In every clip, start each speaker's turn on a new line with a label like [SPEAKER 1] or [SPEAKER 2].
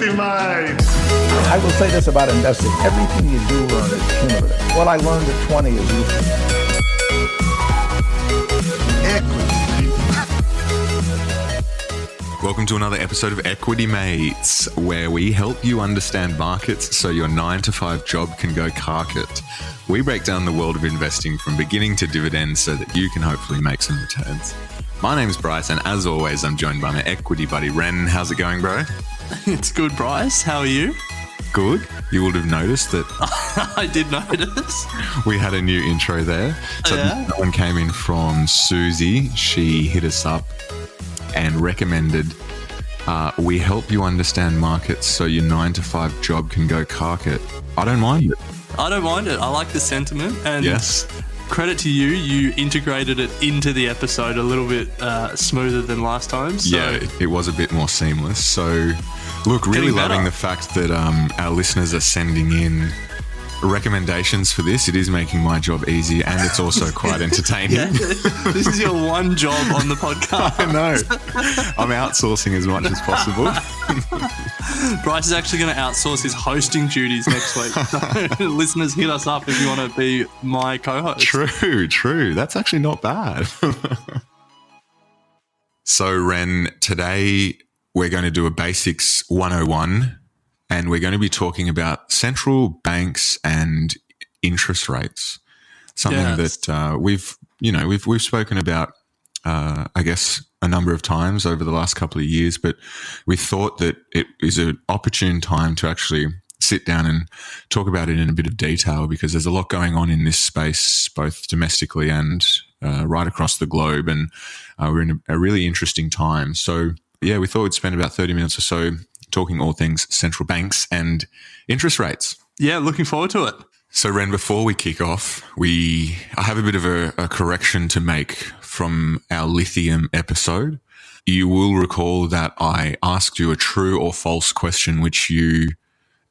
[SPEAKER 1] demais!
[SPEAKER 2] I will say this about investing. Everything you do learn is cumulative. What I learned at 20 is useful.
[SPEAKER 3] Welcome to another episode of Equity Mates, where we help you understand markets so your 9-to-5 job can go cark it. We break down the world of investing from beginning to dividends so that you can hopefully make some returns. My name's Bryce, and as always, I'm joined by my equity buddy, Ren. How's it going, bro?
[SPEAKER 4] It's good, Bryce. How are you?
[SPEAKER 3] Good. You would have noticed that
[SPEAKER 4] I did notice.
[SPEAKER 3] we had a new intro there. So that one came in from Susie. She hit us up and recommended we help you understand markets so your 9-to-5 job can go cark it. I don't mind it.
[SPEAKER 4] I don't mind it. I like the sentiment. And
[SPEAKER 3] yes.
[SPEAKER 4] Credit to you. You integrated it into the episode a little bit smoother than last time. So.
[SPEAKER 3] Yeah, it was a bit more seamless. So, look, really loving the fact that our listeners are sending in recommendations for this. It is making my job easy, and it's also quite entertaining.
[SPEAKER 4] Yeah, this is your one job on the podcast.
[SPEAKER 3] I know. I'm outsourcing as much as possible.
[SPEAKER 4] Bryce is actually going to outsource his hosting duties next week. So listeners, hit us up if you want to be my co-host.
[SPEAKER 3] True. That's actually not bad. So, Ren, today we're going to do a Basics 101. And we're going to be talking about central banks and interest rates. Something that we've spoken about, I guess, a number of times over the last couple of years. But we thought that it is an opportune time to actually sit down and talk about it in a bit of detail, because there's a lot going on in this space, both domestically and right across the globe. And we're in a really interesting time. So, yeah, we thought we'd spend about 30 minutes or so talking all things central banks and interest rates.
[SPEAKER 4] Yeah, looking forward to it.
[SPEAKER 3] So, Ren, before we kick off, I have a bit of a correction to make from our lithium episode. You will recall that I asked you a true or false question, which you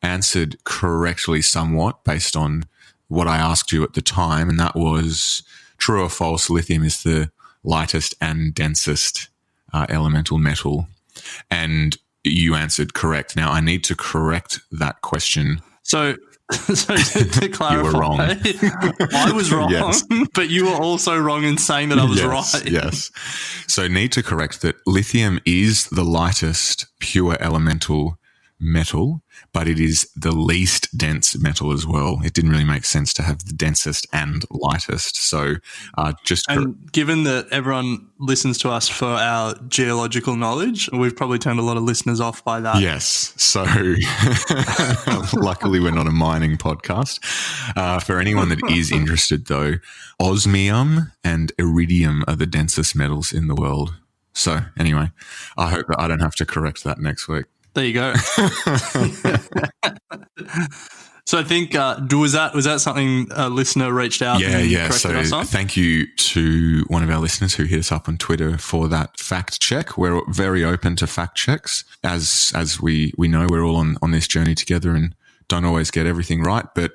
[SPEAKER 3] answered correctly somewhat based on what I asked you at the time, and that was true or false, lithium is the lightest and densest elemental metal. And you answered correct. Now, I need to correct that question.
[SPEAKER 4] So to clarify,
[SPEAKER 3] you were wrong.
[SPEAKER 4] I was wrong, yes. But you were also wrong in saying that I was right.
[SPEAKER 3] Yes. So need to correct that lithium is the lightest pure elemental metal, but it is the least dense metal as well. It didn't really make sense to have the densest and lightest. So
[SPEAKER 4] given that everyone listens to us for our geological knowledge, we've probably turned a lot of listeners off by that.
[SPEAKER 3] Yes. So luckily we're not a mining podcast. For anyone that is interested though, osmium and iridium are the densest metals in the world. So anyway, I hope that I don't have to correct that next week.
[SPEAKER 4] There you go. So I think was that something a listener reached out?
[SPEAKER 3] Yeah. So thank you to one of our listeners who hit us up on Twitter for that fact check. We're very open to fact checks, as we know we're all on this journey together and don't always get everything right. But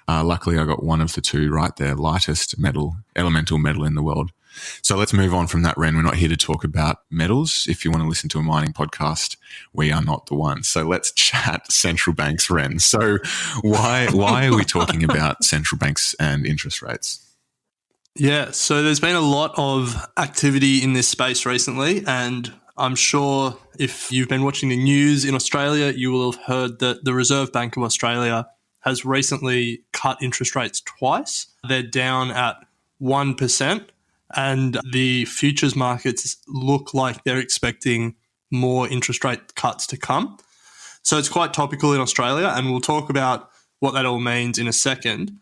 [SPEAKER 3] luckily, I got one of the two right there: lightest elemental metal in the world. So let's move on from that, Ren. We're not here to talk about metals. If you want to listen to a mining podcast, we are not the ones. So let's chat central banks, Ren. So why are we talking about central banks and interest rates?
[SPEAKER 4] Yeah, so there's been a lot of activity in this space recently, and I'm sure if you've been watching the news in Australia, you will have heard that the Reserve Bank of Australia has recently cut interest rates twice. They're down at 1%. And the futures markets look like they're expecting more interest rate cuts to come. So it's quite topical in Australia, and we'll talk about what that all means in a second.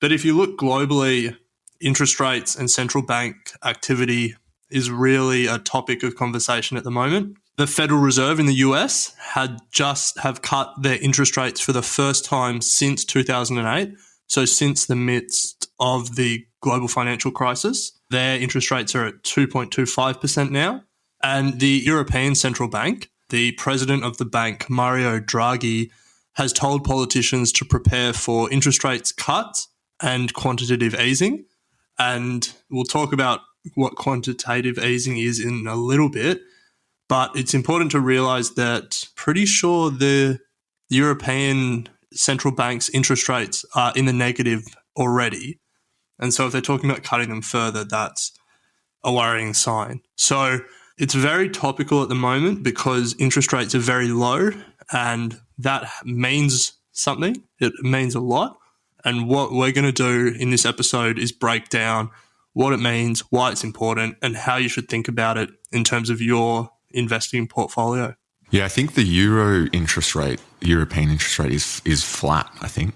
[SPEAKER 4] But if you look globally, interest rates and central bank activity is really a topic of conversation at the moment. The Federal Reserve in the US have cut their interest rates for the first time since 2008, so since the midst of the global financial crisis. Their interest rates are at 2.25% now. And the European Central Bank, the president of the bank, Mario Draghi, has told politicians to prepare for interest rates cuts and quantitative easing. And we'll talk about what quantitative easing is in a little bit. But it's important to realize that pretty sure the European central bank's interest rates are in the negative already. And so if they're talking about cutting them further, that's a worrying sign. So it's very topical at the moment because interest rates are very low, and that means something. It means a lot. And what we're going to do in this episode is break down what it means, why it's important, and how you should think about it in terms of your investing portfolio.
[SPEAKER 3] Yeah, I think the European interest rate is flat, I think.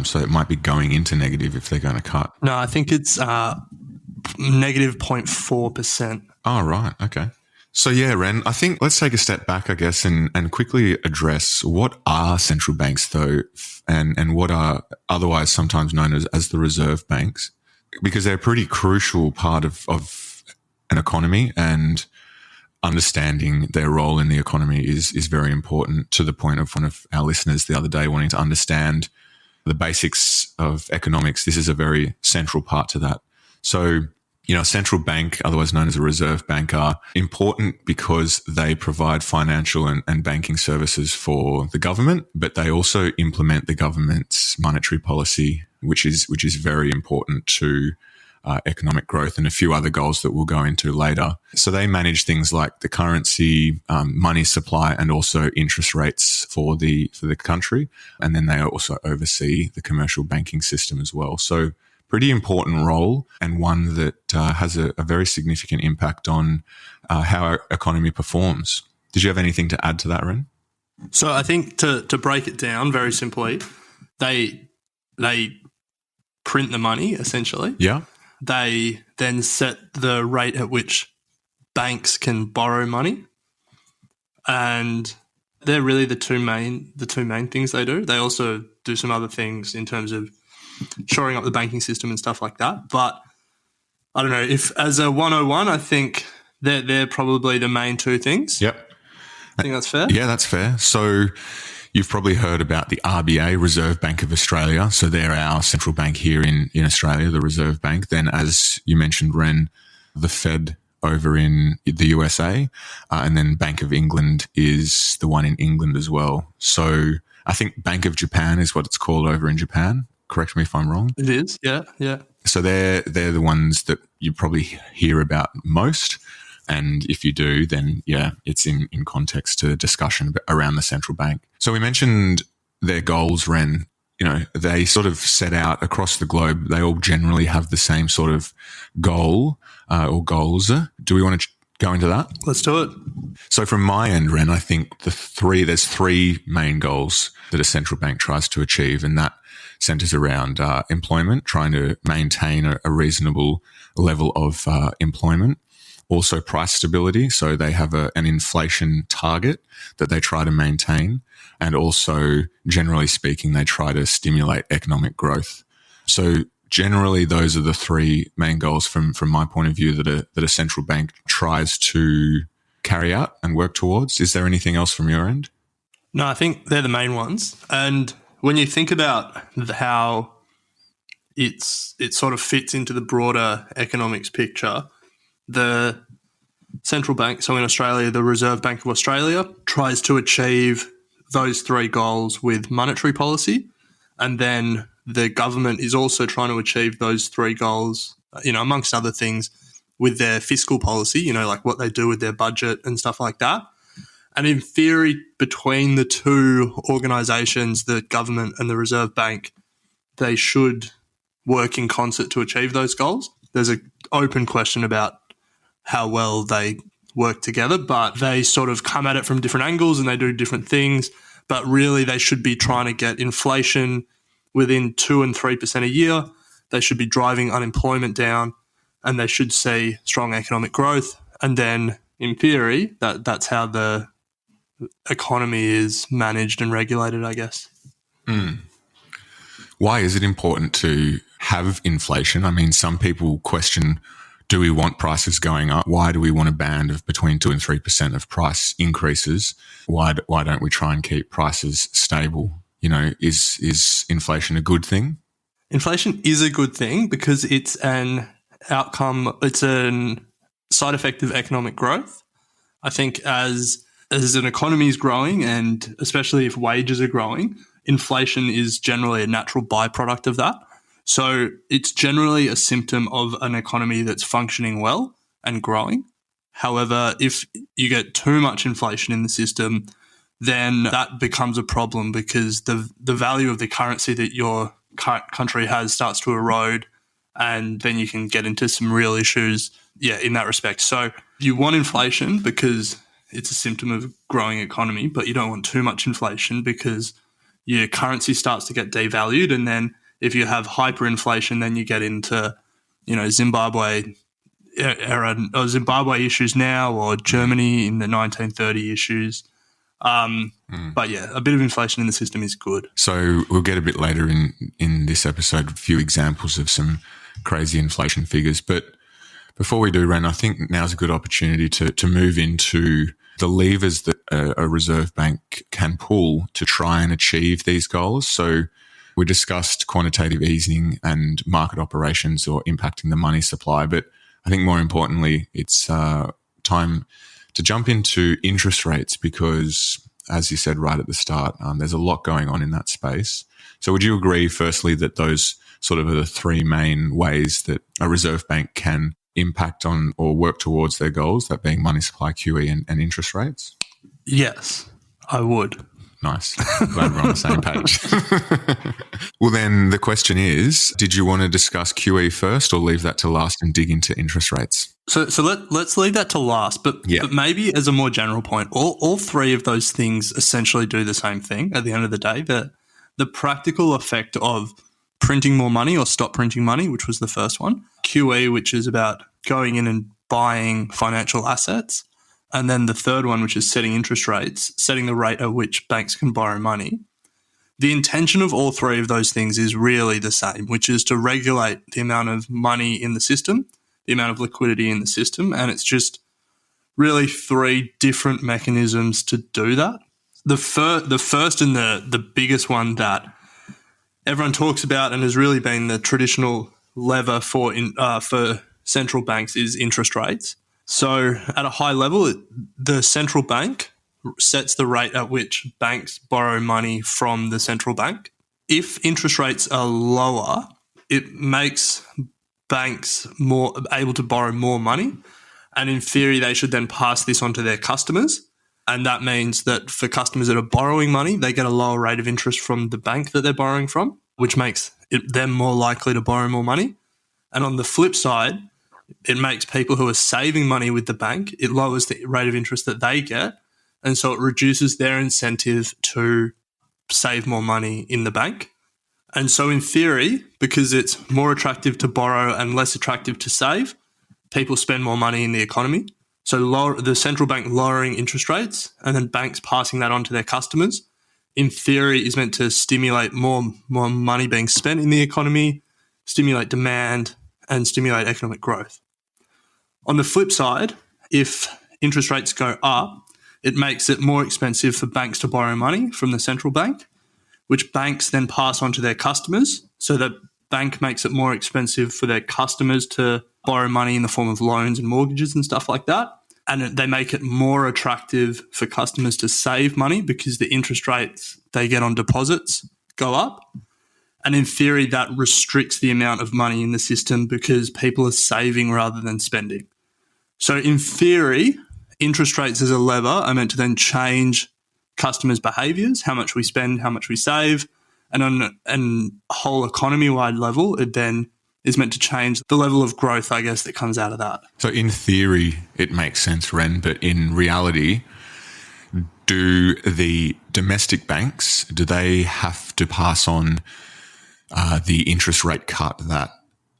[SPEAKER 3] So it might be going into negative if they're going to cut.
[SPEAKER 4] No, I think it's negative 0.4%.
[SPEAKER 3] Oh, right. Okay. So yeah, Ren, I think let's take a step back, I guess, and quickly address what are central banks though, and what are otherwise sometimes known as the reserve banks, because they're a pretty crucial part of an economy, and understanding their role in the economy is very important, to the point of one of our listeners the other day wanting to understand the basics of economics. This is a very central part to that. So, a central bank, otherwise known as a reserve bank, are important because they provide financial and banking services for the government, but they also implement the government's monetary policy, which is very important to economic growth and a few other goals that we'll go into later. So they manage things like the currency, money supply, and also interest rates for the country. And then they also oversee the commercial banking system as well. So pretty important role, and one that has a very significant impact on how our economy performs. Did you have anything to add to that, Ren?
[SPEAKER 4] So I think to break it down very simply, they print the money essentially.
[SPEAKER 3] Yeah.
[SPEAKER 4] They then set the rate at which banks can borrow money, and they're really the two main things they do. They also do some other things in terms of shoring up the banking system and stuff like that. But I don't know, if as a 101, I think they're probably the main two things.
[SPEAKER 3] Yep.
[SPEAKER 4] I think that's fair.
[SPEAKER 3] Yeah, that's fair. So you've probably heard about the RBA, Reserve Bank of Australia. So they're our central bank here in Australia, the Reserve Bank. Then, as you mentioned, Ren, the Fed over in the USA, and then Bank of England is the one in England as well. So I think Bank of Japan is what it's called over in Japan. Correct me if I'm wrong.
[SPEAKER 4] It is, yeah.
[SPEAKER 3] So they're the ones that you probably hear about most. And if you do, then yeah, it's in context to discussion around the central bank. So we mentioned their goals, Ren. They sort of set out across the globe. They all generally have the same sort of goal or goals. Do we want to go into that?
[SPEAKER 4] Let's do it.
[SPEAKER 3] So from my end, Ren, I think there's three main goals that a central bank tries to achieve, and that centers around employment, trying to maintain a reasonable level of employment. Also price stability, so they have an inflation target that they try to maintain, and also, generally speaking, they try to stimulate economic growth. So generally, those are the three main goals from my point of view that a central bank tries to carry out and work towards. Is there anything else from your end?
[SPEAKER 4] No, I think they're the main ones. And when you think about how it sort of fits into the broader economics picture, the central bank, so in Australia, the Reserve Bank of Australia, tries to achieve those three goals with monetary policy. And then the government is also trying to achieve those three goals, amongst other things, with their fiscal policy, like what they do with their budget and stuff like that. And in theory, between the two organisations, the government and the Reserve Bank, they should work in concert to achieve those goals. There's an open question about how well they work together, but they sort of come at it from different angles and they do different things. But really, they should be trying to get inflation within 2 and 3% a year. They should be driving unemployment down, and they should see strong economic growth. And then, in theory, that's how the economy is managed and regulated, I guess.
[SPEAKER 3] Why is it important to have inflation? I mean, some people question, do we want prices going up? Why do we want a band of between 2 and 3% of price increases? Why don't we try and keep prices stable? Is inflation a good thing?
[SPEAKER 4] Inflation is a good thing because it's an outcome, it's a side effect of economic growth. I think as an economy is growing, and especially if wages are growing, inflation is generally a natural byproduct of that. So it's generally a symptom of an economy that's functioning well and growing. However, if you get too much inflation in the system, then that becomes a problem because the value of the currency that your country has starts to erode, and then you can get into some real issues, in that respect. So you want inflation because it's a symptom of a growing economy, but you don't want too much inflation because your currency starts to get devalued. And then if you have hyperinflation, then you get into, Zimbabwe era or Zimbabwe issues now, or Germany in the 1930 issues. But a bit of inflation in the system is good.
[SPEAKER 3] So we'll get a bit later in this episode a few examples of some crazy inflation figures. But before we do, Ren, I think now's a good opportunity to move into the levers that a reserve bank can pull to try and achieve these goals. So we discussed quantitative easing and market operations or impacting the money supply. But I think more importantly, it's time to jump into interest rates because, as you said right at the start, there's a lot going on in that space. So would you agree, firstly, that those sort of are the three main ways that a reserve bank can impact on or work towards their goals, that being money supply, QE, and interest rates?
[SPEAKER 4] Yes, I would.
[SPEAKER 3] Nice. Glad we're on the same page. Well, then the question is, did you want to discuss QE first or leave that to last and dig into interest rates?
[SPEAKER 4] So let's leave that to last, but maybe as a more general point, all three of those things essentially do the same thing at the end of the day. The practical effect of printing more money or stop printing money, which was the first one, QE, which is about going in and buying financial assets, and then the third one, which is setting interest rates, setting the rate at which banks can borrow money. The intention of all three of those things is really the same, which is to regulate the amount of money in the system, the amount of liquidity in the system, and it's just really three different mechanisms to do that. The first and the biggest one that everyone talks about and has really been the traditional lever for central banks is interest rates. So at a high level, the central bank sets the rate at which banks borrow money from the central bank. If interest rates are lower, it makes banks more able to borrow more money. And in theory, they should then pass this on to their customers. And that means that for customers that are borrowing money, they get a lower rate of interest from the bank that they're borrowing from, which makes them more likely to borrow more money. And on the flip side, it makes people who are saving money with the bank, it lowers the rate of interest that they get. And so it reduces their incentive to save more money in the bank. And so in theory, because it's more attractive to borrow and less attractive to save, people spend more money in the economy. So the central bank lowering interest rates and then banks passing that on to their customers, in theory, is meant to stimulate more money being spent in the economy, stimulate demand, and stimulate economic growth. On the flip side, if interest rates go up, it makes it more expensive for banks to borrow money from the central bank, which banks then pass on to their customers. So the bank makes it more expensive for their customers to borrow money in the form of loans and mortgages and stuff like that. And they make it more attractive for customers to save money because the interest rates they get on deposits go up. And in theory, that restricts the amount of money in the system because people are saving rather than spending. So in theory, interest rates as a lever are meant to then change customers' behaviours, how much we spend, how much we save. And on a whole economy-wide level, it then is meant to change the level of growth, I guess, that comes out of that.
[SPEAKER 3] So in theory, it makes sense, Ren, but in reality, do the domestic banks, do they have to pass on the interest rate cut that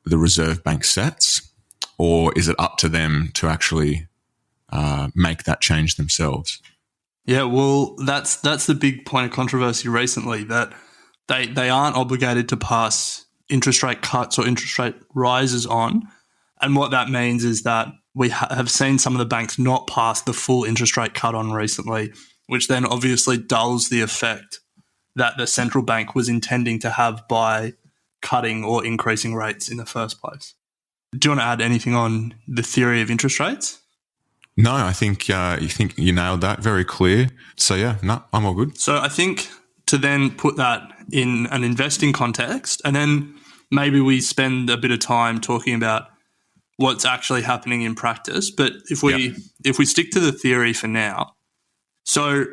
[SPEAKER 3] the Reserve Bank sets, or is it up to them to actually make that change themselves?
[SPEAKER 4] Yeah, well, that's the big point of controversy recently, that they aren't obligated to pass interest rate cuts or interest rate rises on. And what that means is that we have seen some of the banks not pass the full interest rate cut on recently, which then obviously dulls the effect that the central bank was intending to have by cutting or increasing rates in the first place. Do you want to add anything on the theory of interest rates?
[SPEAKER 3] No, I think you nailed that. Very clear. So yeah, no, I'm all good.
[SPEAKER 4] So I think to then put that in an investing context, and then maybe we spend a bit of time talking about what's actually happening in practice. But if we stick to the theory for now, so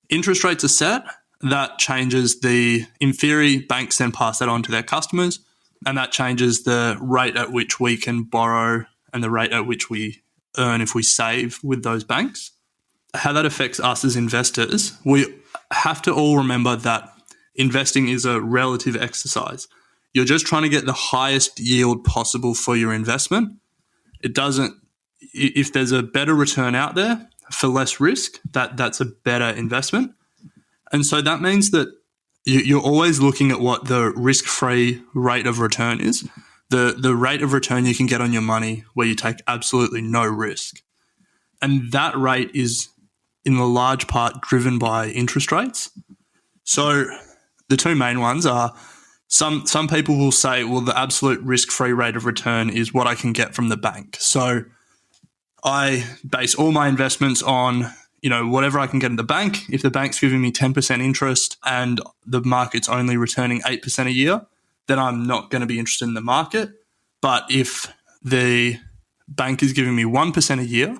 [SPEAKER 4] interest rates are set. That changes in theory, banks then pass that on to their customers, and that changes the rate at which we can borrow and the rate at which we earn if we save with those banks. How that affects us as investors, we have to all remember that investing is a relative exercise. You're just trying to get the highest yield possible for your investment. If there's a better return out there for less risk, that's a better investment. And so that means that you're always looking at what the risk-free rate of return is, the rate of return you can get on your money where you take absolutely no risk. And that rate is in the large part driven by interest rates. So the two main ones are some people will say, well, the absolute risk-free rate of return is what I can get from the bank. So I base all my investments on whatever I can get in the bank. If the bank's giving me 10% interest and the market's only returning 8% a year, then I'm not going to be interested in the market. But if the bank is giving me 1% a year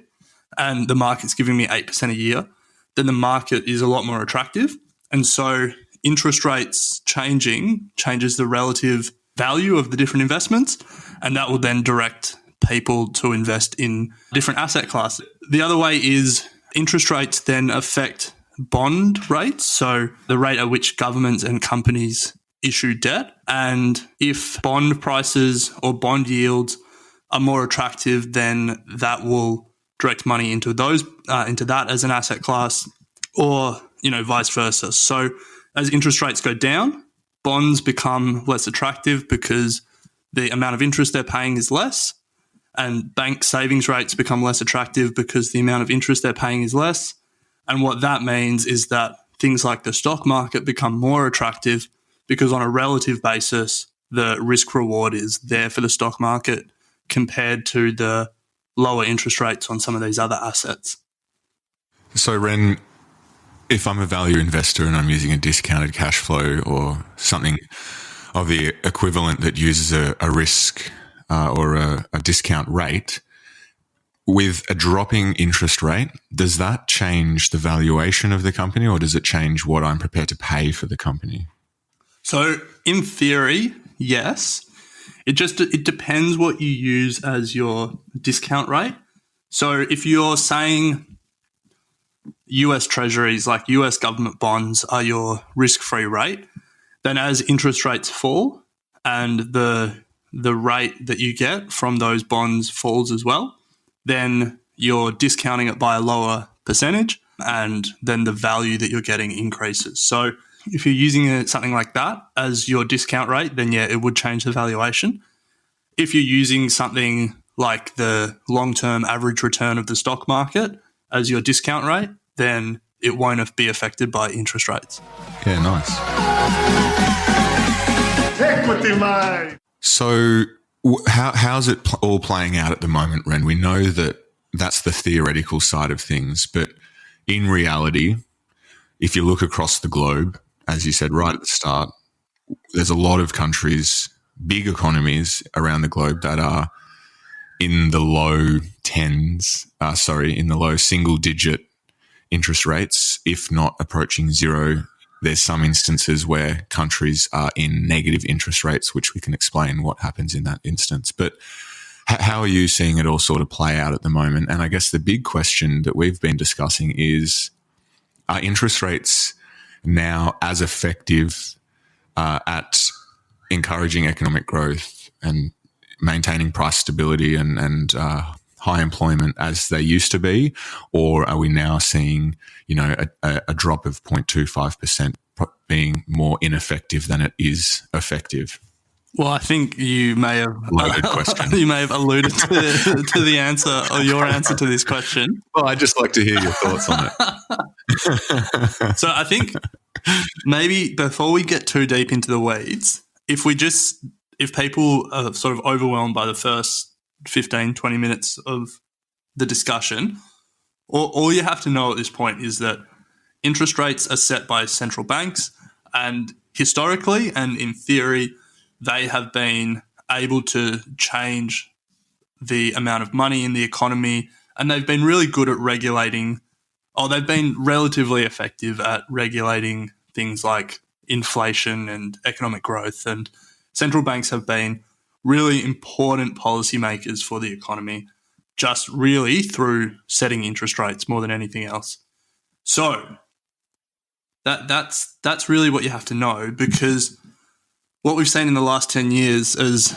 [SPEAKER 4] and the market's giving me 8% a year, then the market is a lot more attractive. And so interest rates changes the relative value of the different investments, and that will then direct people to invest in different asset classes. The other way is interest rates then affect bond rates, so the rate at which governments and companies issue debt. And if bond prices or bond yields are more attractive, then that will direct money into that as an asset class, or vice versa. So as interest rates go down, bonds become less attractive because the amount of interest they're paying is less. And bank savings rates become less attractive because the amount of interest they're paying is less. And what that means is that things like the stock market become more attractive because on a relative basis, the risk reward is there for the stock market compared to the lower interest rates on some of these other assets.
[SPEAKER 3] So Ren, if I'm a value investor and I'm using a discounted cash flow or something of the equivalent that uses a risk or a discount rate, with a dropping interest rate, does that change the valuation of the company, or does it change what I'm prepared to pay for the company?
[SPEAKER 4] So in theory, yes. It depends what you use as your discount rate. So if you're saying US treasuries, like US government bonds, are your risk-free rate, then as interest rates fall and the rate that you get from those bonds falls as well, then you're discounting it by a lower percentage, and then the value that you're getting increases. So if you're using something like that as your discount rate, then yeah, it would change the valuation. If you're using something like the long-term average return of the stock market as your discount rate, then it won't be affected by interest rates.
[SPEAKER 3] Yeah, nice.
[SPEAKER 1] Equity line.
[SPEAKER 3] So how's it all playing out at the moment, Ren? We know that that's the theoretical side of things, but in reality, if you look across the globe, as you said right at the start, there's a lot of countries, big economies around the globe that are in the low in the low single-digit interest rates, if not approaching zero. There's some instances where countries are in negative interest rates, which we can explain what happens in that instance. But how are you seeing it all sort of play out at the moment? And I guess the big question that we've been discussing is, are interest rates now as effective at encouraging economic growth and maintaining price stability and high employment as they used to be, or are we now seeing, a drop of 0.25% being more ineffective than it is effective?
[SPEAKER 4] Well, I think you may have
[SPEAKER 3] Loaded question.
[SPEAKER 4] You may have alluded to the answer, or your answer to this question.
[SPEAKER 3] Well, I'd just like to hear your thoughts on it.
[SPEAKER 4] So I think maybe before we get too deep into the weeds, if people are sort of overwhelmed by the first 15, 20 minutes of the discussion, all you have to know at this point is that interest rates are set by central banks, and historically and in theory, they have been able to change the amount of money in the economy, and they've been really good at regulating, or they've been relatively effective at regulating things like inflation and economic growth. And central banks have been really important policymakers for the economy, just really through setting interest rates more than anything else. So that's really what you have to know, because what we've seen in the last 10 years, as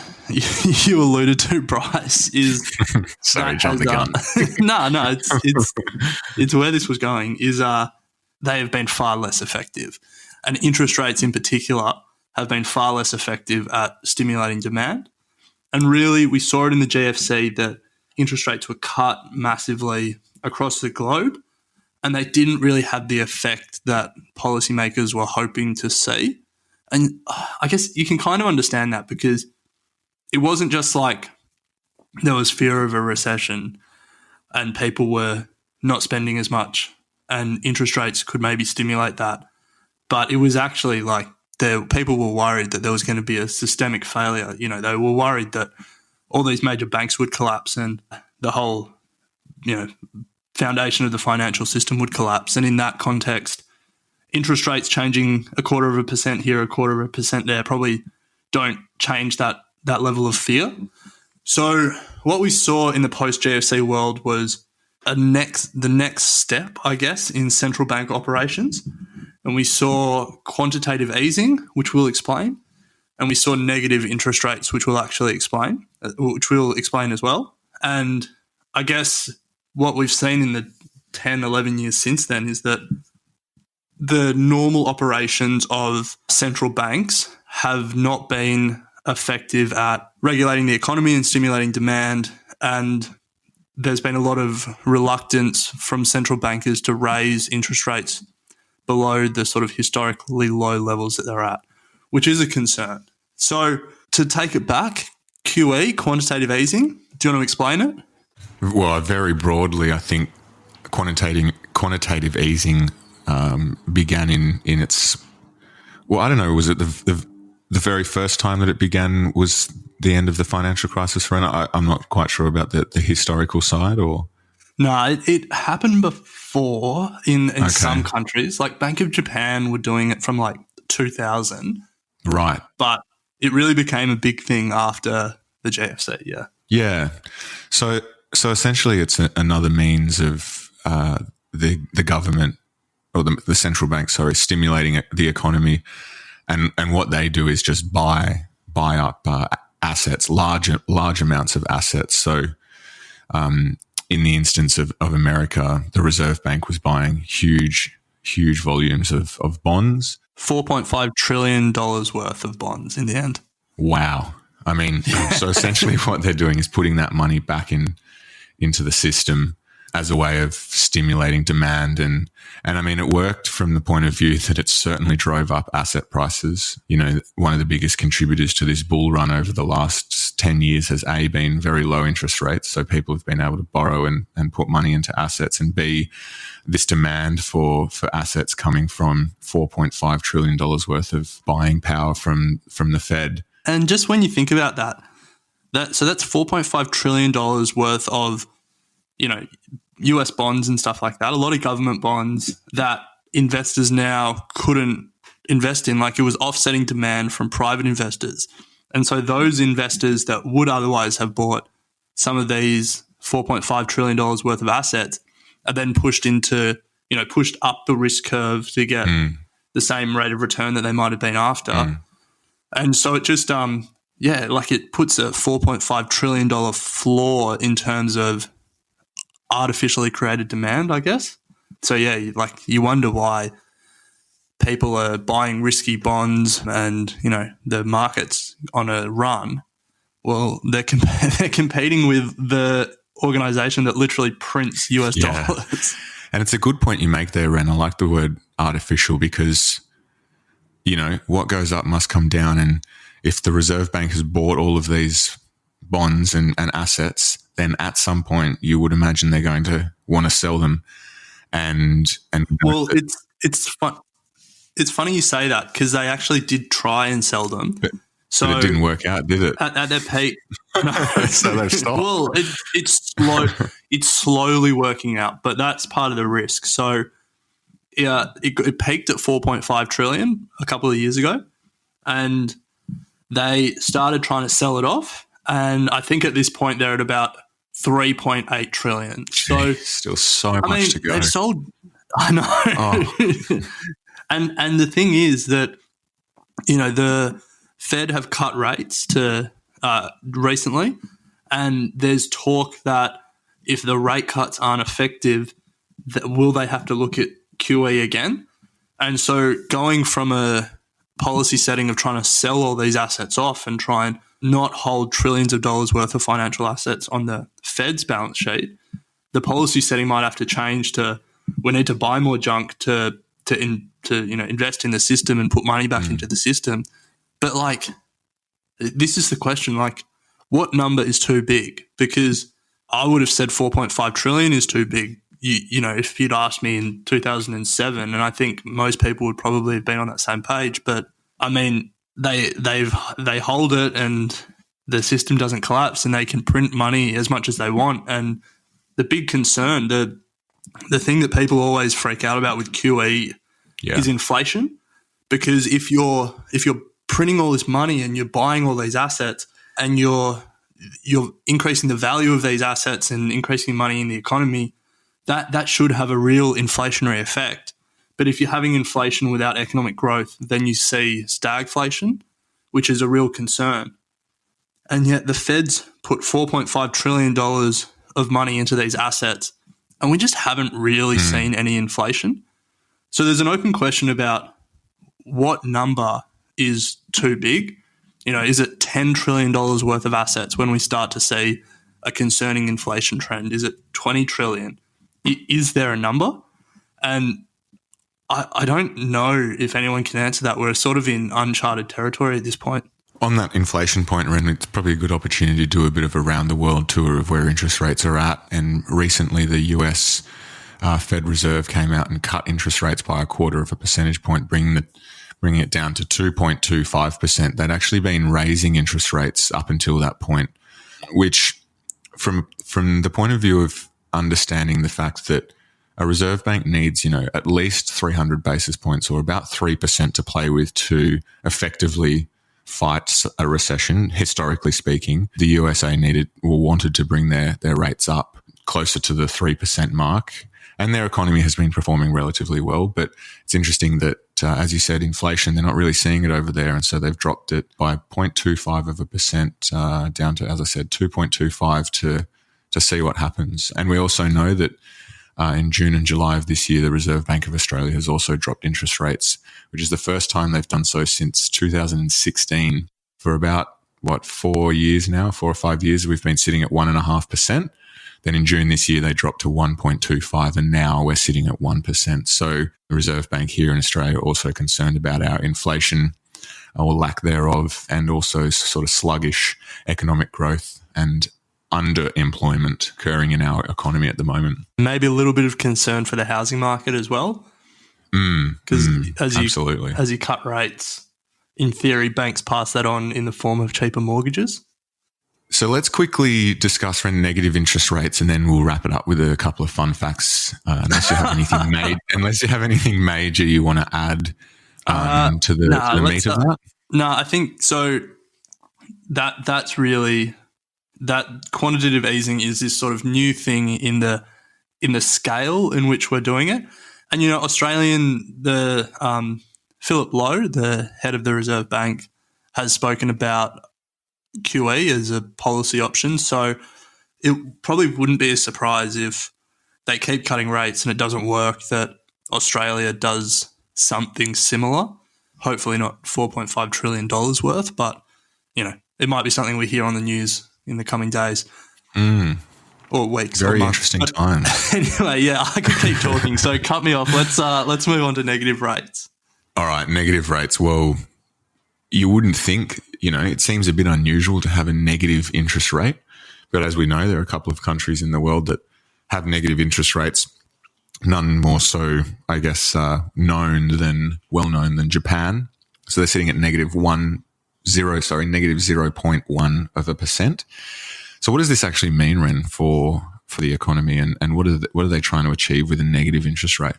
[SPEAKER 4] you alluded to, Bryce, is
[SPEAKER 3] sorry, jump the gun.
[SPEAKER 4] No, it's where this was going. Is they have been far less effective, and interest rates in particular have been far less effective at stimulating demand. And really, we saw it in the GFC that interest rates were cut massively across the globe, and they didn't really have the effect that policymakers were hoping to see. And I guess you can kind of understand that, because it wasn't just like there was fear of a recession and people were not spending as much and interest rates could maybe stimulate that. But it was actually like people were worried that there was going to be a systemic failure. You know, they were worried that all these major banks would collapse and the whole, foundation of the financial system would collapse. And in that context, interest rates changing 0.25% here, 0.25% there probably don't change that level of fear. So what we saw in the post-GFC world was the next step, I guess, in central bank operations. And we saw quantitative easing, which we'll explain, and we saw negative interest rates, which we'll explain as well. And I guess what we've seen in the 10, 11 years since then is that the normal operations of central banks have not been effective at regulating the economy and stimulating demand, and there's been a lot of reluctance from central bankers to raise interest rates below the sort of historically low levels that they're at, which is a concern. So to take it back, QE, quantitative easing, do you want to explain it?
[SPEAKER 3] Well, very broadly, I think quantitative easing began in its, well, I don't know, was it the very first time that it began was the end of the financial crisis? I'm not quite sure about the historical side, or?
[SPEAKER 4] No, it happened before in some countries. Like Bank of Japan were doing it from like 2000.
[SPEAKER 3] Right.
[SPEAKER 4] But it really became a big thing after the GFC, yeah.
[SPEAKER 3] Yeah. So essentially it's another means of the government, or the central bank, stimulating the economy. And what they do is just buy up assets, large amounts of assets. So in the instance of America, the Reserve Bank was buying huge volumes of bonds.
[SPEAKER 4] $4.5 trillion worth of bonds in the end.
[SPEAKER 3] Wow. I mean, so essentially what they're doing is putting that money back into the system as a way of stimulating demand. And I mean, it worked from the point of view that it certainly drove up asset prices. You know, one of the biggest contributors to this bull run over the last 10 years has A, been very low interest rates. So people have been able to borrow and put money into assets, and B, this demand for assets coming from $4.5 trillion worth of buying power from the Fed.
[SPEAKER 4] And just when you think about so that's $4.5 trillion worth of, US bonds and stuff like that, a lot of government bonds that investors now couldn't invest in, like it was offsetting demand from private investors. And so those investors that would otherwise have bought some of these $4.5 trillion worth of assets are then pushed up the risk curve to get the same rate of return that they might have been after. And so it just, it puts a $4.5 trillion floor in terms of artificially created demand, I guess. So yeah, you wonder why people are buying risky bonds and, the market's on a run. Well, they're competing with the organization that literally prints US dollars.
[SPEAKER 3] And it's a good point you make there, Ren. I like the word artificial because, what goes up must come down. And if the Reserve Bank has bought all of these bonds and assets, then at some point you would imagine they're going to want to sell them.
[SPEAKER 4] Well, it's fun. It's funny you say that because they actually did try and sell them.
[SPEAKER 3] But it didn't work out, did it?
[SPEAKER 4] At their peak. No.
[SPEAKER 3] So they've stopped.
[SPEAKER 4] Well, it's slow. It's slowly working out, but that's part of the risk. So, yeah, it peaked at 4.5 trillion a couple of years ago, and they started trying to sell it off. And I think at this point they're at about 3.8 trillion. So
[SPEAKER 3] still so much to go.
[SPEAKER 4] They've sold. I know. Oh. And the thing is that, the Fed have cut rates to recently, and there's talk that if the rate cuts aren't effective, will they have to look at QE again? And so going from a policy setting of trying to sell all these assets off and try and not hold trillions of dollars worth of financial assets on the Fed's balance sheet, the policy setting might have to change to we need to buy more junk to invest in the system and put money back into the system. But this is the question, what number is too big? Because I would have said 4.5 trillion is too big. If you'd asked me in 2007, and I think most people would probably have been on that same page. But I mean, they hold it, and the system doesn't collapse, and they can print money as much as they want. And the big concern, the thing that people always freak out about with QE is inflation, because if you're printing all this money and you're buying all these assets and you're increasing the value of these assets and increasing money in the economy, that should have a real inflationary effect. But if you're having inflation without economic growth, then you see stagflation, which is a real concern. And yet the Fed's put $4.5 trillion of money into these assets, and we just haven't really seen any inflation. So there's an open question about what number is too big. Is it $10 trillion worth of assets when we start to see a concerning inflation trend? Is it 20 trillion? Is there a number? And I don't know if anyone can answer that. We're sort of in uncharted territory at this point.
[SPEAKER 3] On that inflation point, Ren, it's probably a good opportunity to do a bit of a round-the-world tour of where interest rates are at. And recently the US Fed Reserve came out and cut interest rates by 1/4 percentage point, bringing it down to 2.25%. They'd actually been raising interest rates up until that point, which from the point of view of understanding the fact that a reserve bank needs, at least 300 basis points or about 3% to play with to effectively fight a recession, historically speaking, the USA wanted to bring their rates up closer to the 3% mark. And their economy has been performing relatively well. But it's interesting that, as you said, inflation, they're not really seeing it over there. And so they've dropped it by 0.25% down to, as I said, 2.25 to see what happens. And we also know that in June and July of this year, the Reserve Bank of Australia has also dropped interest rates, which is the first time they've done so since 2016. For about, 4 or 5 years, we've been sitting at 1.5%. Then in June this year, they dropped to 1.25, and now we're sitting at 1%. So the Reserve Bank here in Australia are also concerned about our inflation or lack thereof, and also sort of sluggish economic growth and underemployment occurring in our economy at the moment.
[SPEAKER 4] Maybe a little bit of concern for the housing market as well. Because as you cut rates, in theory, banks pass that on in the form of cheaper mortgages.
[SPEAKER 3] So let's quickly discuss negative interest rates, and then we'll wrap it up with a couple of fun facts. Unless you have anything major you want to add to the meat of that.
[SPEAKER 4] No, I think so. That's really that quantitative easing is this sort of new thing in the scale in which we're doing it. And Philip Lowe, the head of the Reserve Bank, has spoken about QE as a policy option. So it probably wouldn't be a surprise if they keep cutting rates and it doesn't work, that Australia does something similar. Hopefully not $4.5 trillion worth, but, it might be something we hear on the news in the coming days or weeks.
[SPEAKER 3] Very
[SPEAKER 4] or months.
[SPEAKER 3] interesting time.
[SPEAKER 4] Anyway, yeah, I could keep talking. So cut me off. Let's move on to negative rates.
[SPEAKER 3] All right, negative rates. Well, you wouldn't think, it seems a bit unusual to have a negative interest rate, But as we know, there are a couple of countries in the world that have negative interest rates. None more so, I guess, well known than Japan. So they're sitting at negative 0.1%. So what does this actually mean, Ren, for the economy, and what are they trying to achieve with a negative interest rate?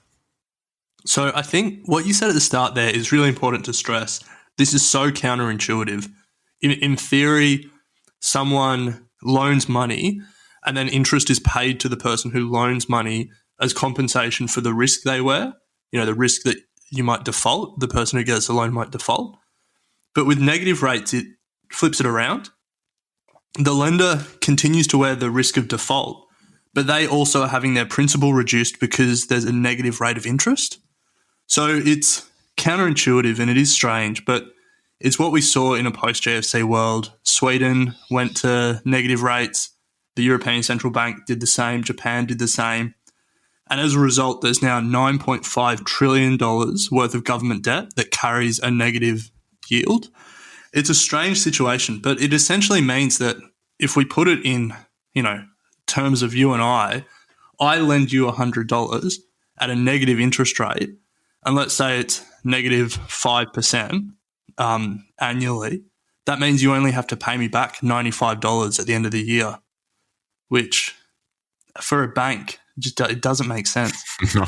[SPEAKER 4] So I think what you said at the start there is really important to stress. This is so counterintuitive. In theory, someone loans money and then interest is paid to the person who loans money as compensation for the risk they wear, the risk that you might default, the person who gets the loan might default. But with negative rates, it flips it around. The lender continues to wear the risk of default, but they also are having their principal reduced because there's a negative rate of interest. So it's counterintuitive and it is strange, but it's what we saw in a post-GFC world. Sweden went to negative rates. The European Central Bank did the same. Japan did the same. And as a result, there's now $9.5 trillion worth of government debt that carries a negative yield. It's a strange situation, but it essentially means that if we put it in, terms of you and I lend you $100 at a negative interest rate, and let's say it's negative 5% annually, that means you only have to pay me back $95 at the end of the year, which for a bank, it doesn't make sense.
[SPEAKER 3] No.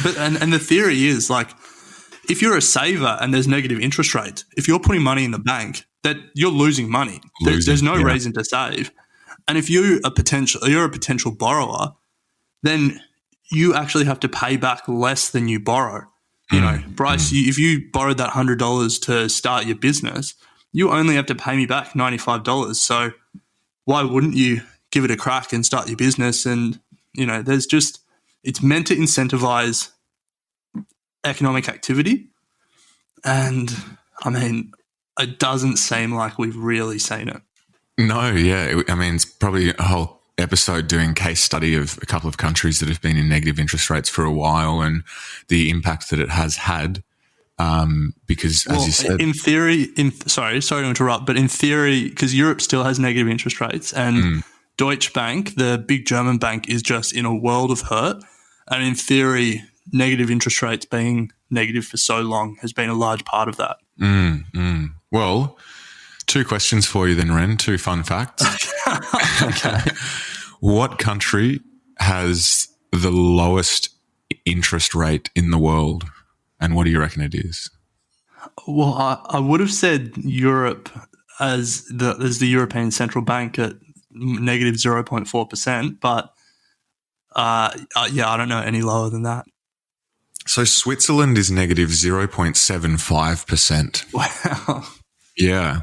[SPEAKER 4] But and the theory is, like, if you're a saver and there's negative interest rates, if you're putting money in the bank, that you're losing money. There's no reason to save. And if you're a potential borrower, then you actually have to pay back less than you borrow. Bryce, if you borrowed that $100 to start your business, you only have to pay me back $95. So why wouldn't you give it a crack and start your business? And, it's meant to incentivize economic activity. And, it doesn't seem like we've really seen it.
[SPEAKER 3] No, yeah. It's probably a whole episode doing case study of a couple of countries that have been in negative interest rates for a while and the impact that it has had. Because, as you said,
[SPEAKER 4] in theory, sorry to interrupt, but in theory, because Europe still has negative interest rates, and Deutsche Bank, the big German bank, is just in a world of hurt. And in theory, negative interest rates being negative for so long has been a large part of that.
[SPEAKER 3] Well, 2 questions for you then, Ren. 2 fun facts.
[SPEAKER 4] Okay.
[SPEAKER 3] What country has the lowest interest rate in the world, and what do you reckon it is?
[SPEAKER 4] Well, I would have said Europe as the European Central Bank at negative 0.4%, but I don't know any lower than that.
[SPEAKER 3] So Switzerland is negative 0.75%.
[SPEAKER 4] Wow.
[SPEAKER 3] Yeah.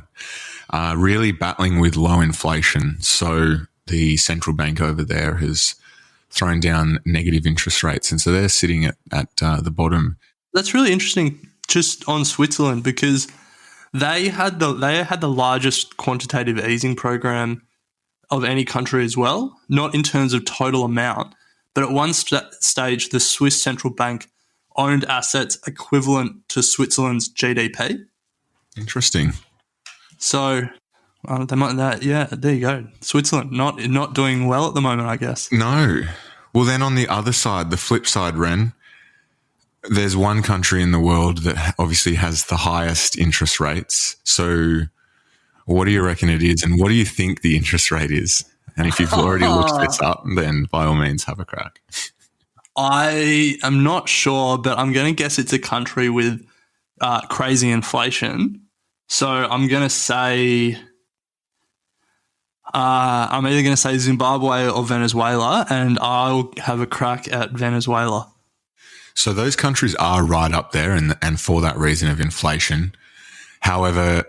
[SPEAKER 3] Really battling with low inflation. So the central bank over there has thrown down negative interest rates. And so they're sitting at the bottom.
[SPEAKER 4] That's really interesting just on Switzerland, because they had the largest quantitative easing program of any country as well, not in terms of total amount, but at one stage the Swiss central bank owned assets equivalent to Switzerland's GDP.
[SPEAKER 3] Interesting.
[SPEAKER 4] So they might there you go. Switzerland not doing well at the moment, I guess.
[SPEAKER 3] No. Well, then on the other side, the flip side, Ren, there's one country in the world that obviously has the highest interest rates. So what do you reckon it is, and what do you think the interest rate is? And if you've already looked this up, then by all means have a crack.
[SPEAKER 4] I am not sure, but I'm going to guess it's a country with crazy inflation. So I'm going to say I'm either going to say Zimbabwe or Venezuela, and I'll have a crack at Venezuela.
[SPEAKER 3] So those countries are right up there, and for that reason of inflation. However,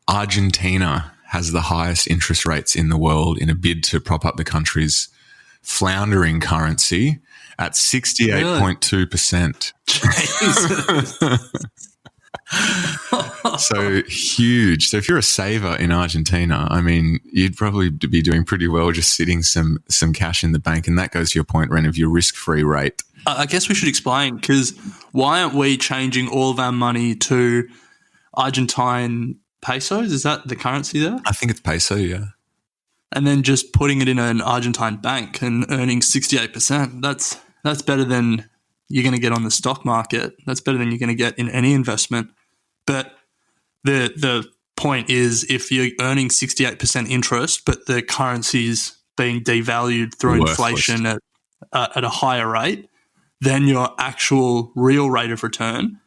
[SPEAKER 3] Argentina has the highest interest rates in the world in a bid to prop up the country's floundering currency at 68.2%. So huge. So if you're a saver in Argentina, you'd probably be doing pretty well just sitting some cash in the bank. And that goes to your point, Ren, of your risk-free rate.
[SPEAKER 4] I guess we should explain, because why aren't we changing all of our money to Argentine pesos? Is that the currency there?
[SPEAKER 3] I think it's peso, yeah.
[SPEAKER 4] and then just putting it in an Argentine bank and earning 68%. That's better than you're going to get on the stock market. That's better than you're going to get in any investment. But the point is, if you're earning 68% interest, but the currency's being devalued through inflation at a higher rate, then your actual real rate of return,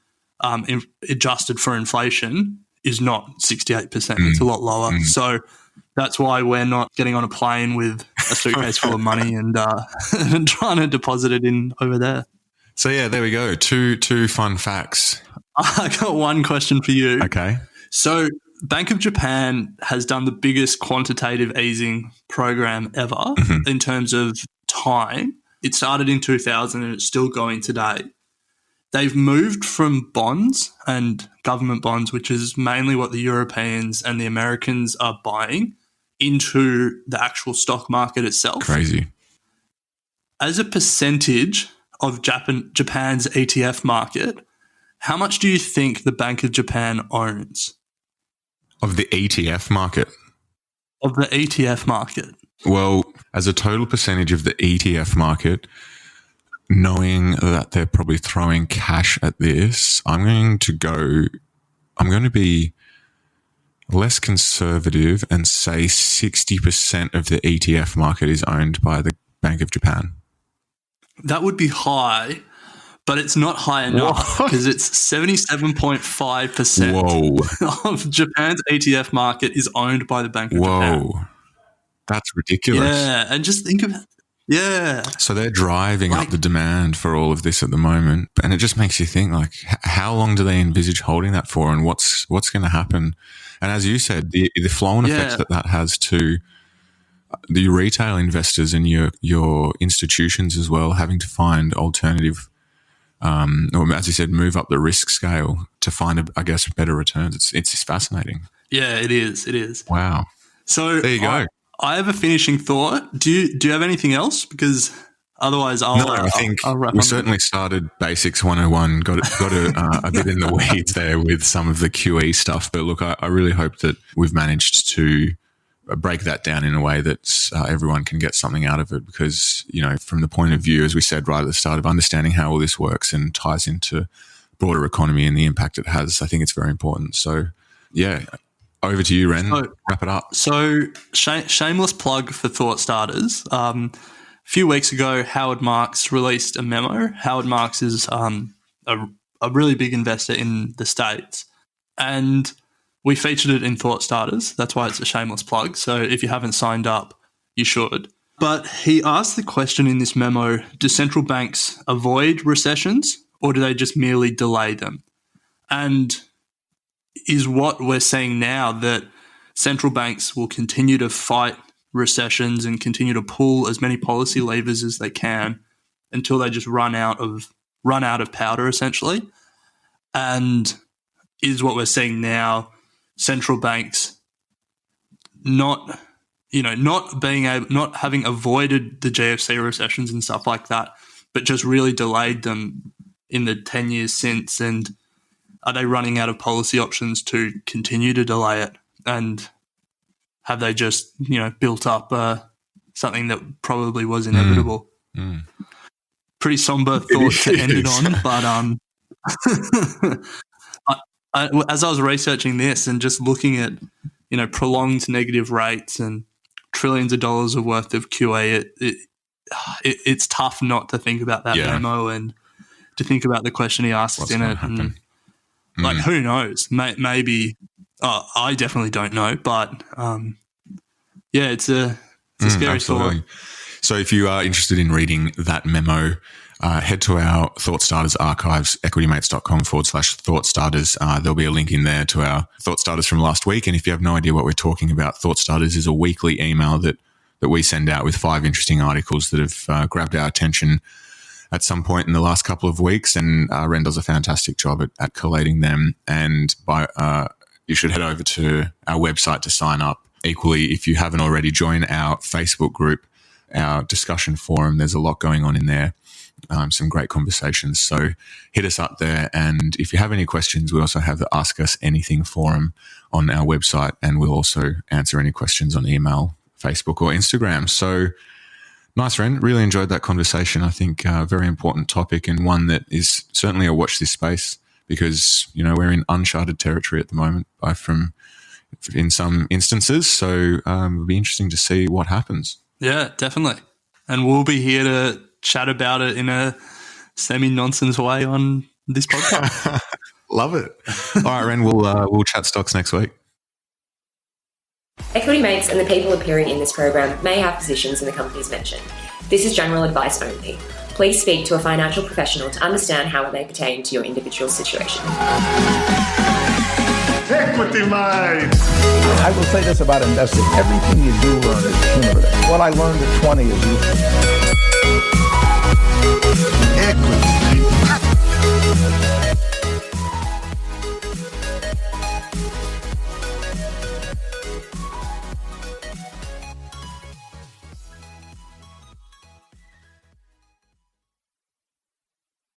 [SPEAKER 4] adjusted for inflation, is not 68%. It's a lot lower. So that's why we're not getting on a plane with a suitcase full of money and trying to deposit it in over there.
[SPEAKER 3] So yeah, there we go. Two fun facts.
[SPEAKER 4] I got one question for you.
[SPEAKER 3] Okay.
[SPEAKER 4] So Bank of Japan has done the biggest quantitative easing program ever in terms of time. It started in 2000 and it's still going today. They've moved from bonds and government bonds, which is mainly what the Europeans and the Americans are buying, into the actual stock market itself.
[SPEAKER 3] Crazy.
[SPEAKER 4] As a percentage of Japan's ETF market, how much do you think the Bank of Japan owns?
[SPEAKER 3] Of the ETF market?
[SPEAKER 4] Of the ETF market.
[SPEAKER 3] Well, as a total percentage of the ETF market, knowing that they're probably throwing cash at this, I'm going to be less conservative and say 60% of the ETF market is owned by the Bank of Japan.
[SPEAKER 4] That would be high, but it's not high enough because it's 77.5% of Japan's ETF market is owned by the Bank of Japan.
[SPEAKER 3] Whoa. That's ridiculous.
[SPEAKER 4] Yeah, and just think of it. Yeah.
[SPEAKER 3] So they're driving up the demand for all of this at the moment. And it just makes you think, like, how long do they envisage holding that for, and what's going to happen? And as you said, the flow-on effects that has to the retail investors and your institutions as well, having to find alternative, or as you said, move up the risk scale to find, I guess, better returns. It's fascinating.
[SPEAKER 4] Yeah, it is. It is.
[SPEAKER 3] Wow.
[SPEAKER 4] So
[SPEAKER 3] there you go.
[SPEAKER 4] I have a finishing thought. Do you have anything else? Because otherwise,
[SPEAKER 3] I think
[SPEAKER 4] I'll wrap
[SPEAKER 3] we
[SPEAKER 4] up.
[SPEAKER 3] certainly started Basics 101, got a bit in the weeds there with some of the QE stuff. But look, I really hope that we've managed to break that down in a way that everyone can get something out of it, because, you know, from the point of view, as we said right at the start, of understanding how all this works and ties into broader economy and the impact it has, I think it's very important. So, yeah. Over to you, Ren. Wrap it up.
[SPEAKER 4] So, shameless plug for Thought Starters. A few weeks ago, Howard Marks released a memo. Howard Marks is a really big investor in the States, and we featured it in Thought Starters. That's why it's a shameless plug. So if you haven't signed up, you should. But he asked the question in this memo, do central banks avoid recessions, or do they just merely delay them? And is what we're seeing now that central banks will continue to fight recessions and continue to pull as many policy levers as they can until they just run out of powder, essentially. And is what we're seeing now central banks not having avoided the GFC recessions and stuff like that, but just really delayed them in the 10 years since? And are they running out of policy options to continue to delay it? And have they just, built up something that probably was inevitable? Pretty somber thought to end it on, but as I was researching this and just looking at, prolonged negative rates and trillions of dollars of worth of QE, it's tough not to think about that memo and to think about the question he asked in it. And, who knows? Maybe I definitely don't know, but it's a scary story.
[SPEAKER 3] So if you are interested in reading that memo, head to our Thought Starters archives, equitymates.com/Thought Starters. There'll be a link in there to our Thought Starters from last week. And if you have no idea what we're talking about, Thought Starters is a weekly email that we send out with 5 interesting articles that have grabbed our attention at some point in the last couple of weeks. And Ren does a fantastic job at collating them. And you should head over to our website to sign up. Equally, if you haven't already, join our Facebook group, our discussion forum. There's a lot going on in there. Some great conversations. So hit us up there. And if you have any questions, we also have the Ask Us Anything forum on our website, and we'll also answer any questions on email Facebook or Instagram. So nice, Ren. Really enjoyed that conversation. I think a very important topic and one that is certainly a watch this space because, you know, we're in uncharted territory at the moment in some instances. So it'll be interesting to see what happens. Yeah,
[SPEAKER 4] definitely. And we'll be here to chat about it in a semi-nonsense way on this podcast.
[SPEAKER 3] Love it. All right, Ren, we'll chat stocks next week.
[SPEAKER 5] Equity Mates and the people appearing in this program may have positions in the companies mentioned. This is general advice only. Please speak to a financial professional to understand how it may pertain to your individual situation.
[SPEAKER 1] Equity Mates!
[SPEAKER 2] I will say this about investing. Everything you do learn is cumulative. What I learned at 20 is useful.
[SPEAKER 1] Equity